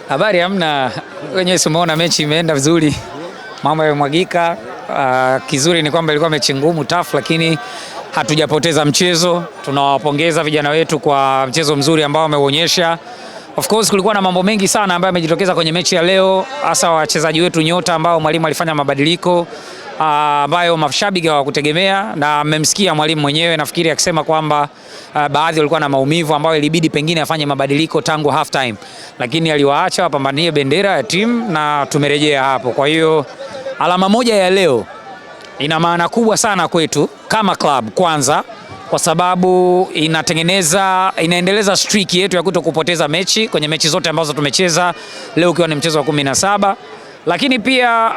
Habari hamna, wenyewe umeona mechi imeenda vizuri, mambo yamemwagika. Kizuri ni kwamba ilikuwa mechi ngumu tough, lakini hatujapoteza mchezo. Tunawapongeza vijana wetu kwa mchezo mzuri ambao wameuonyesha. Of course kulikuwa na mambo mengi sana ambayo yamejitokeza kwenye mechi ya leo, hasa wachezaji wetu nyota ambao mwalimu alifanya mabadiliko ambayo mashabiki hawakutegemea, na mmemsikia mwalimu mwenyewe nafikiri akisema kwamba baadhi walikuwa na maumivu ambayo ilibidi pengine afanye mabadiliko tangu half time, lakini aliwaacha wapambanie bendera ya timu na tumerejea hapo. Kwa hiyo alama moja ya leo ina maana kubwa sana kwetu kama club, kwanza kwa sababu inaendeleza streak yetu ya kutokupoteza mechi kwenye mechi zote ambazo tumecheza, leo ukiwa ni mchezo wa 17. Lakini pia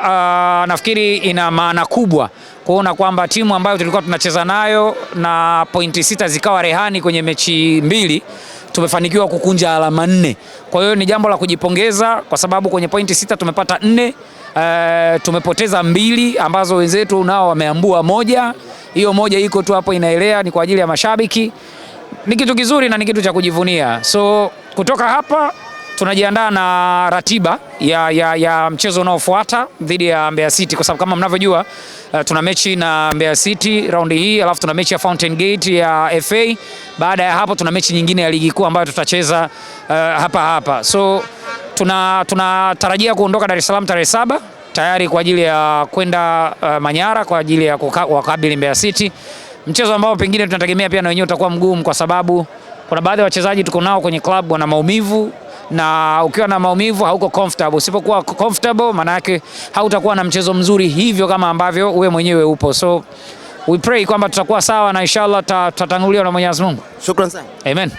nafikiri ina maana kubwa kuona kwamba timu ambayo tulikuwa tunacheza nayo na pointi 6 zikawa rehani kwenye mechi 2, tumefanikiwa kukunja alama 4. Kwa hiyo ni jambo la kujipongeza kwa sababu kwenye pointi 6 tumepata 4, tumepoteza 2 ambazo wenzetu nao wameambua 1. Hiyo 1 iko tu hapo inaelea, ni kwa ajili ya mashabiki. Ni kitu kizuri na ni kitu cha kujivunia. So kutoka hapa tunajiandaa na ratiba ya mchezo unaofuata dhidi ya Mbeya City, kwa sababu kama mnavyojua tuna mechi na Mbeya City raundi hii, alafu tuna mechi ya Fountain Gate ya FA. Baada ya hapo tuna mechi nyingine ya ligi kuu ambayo tutacheza hapa. So tunatarajia kuondoka Dar es Salaam tarehe 7 tayari kwa ajili ya kwenda Manyara kwa ajili ya kukabili Mbeya City, mchezo ambao pengine tunategemea pia na wenyewe utakuwa mgumu, kwa sababu kuna baadhi ya wachezaji tuko nao kwenye club wana maumivu, na ukiwa na maumivu hauko comfortable. Usipokuwa comfortable maana yake hautakuwa na mchezo mzuri hivyo kama ambavyo wewe mwenyewe upo. So we pray kwamba tutakuwa sawa na inshallah tutatanguliwa na Mwenyezi Mungu. Shukrani sana. Amen.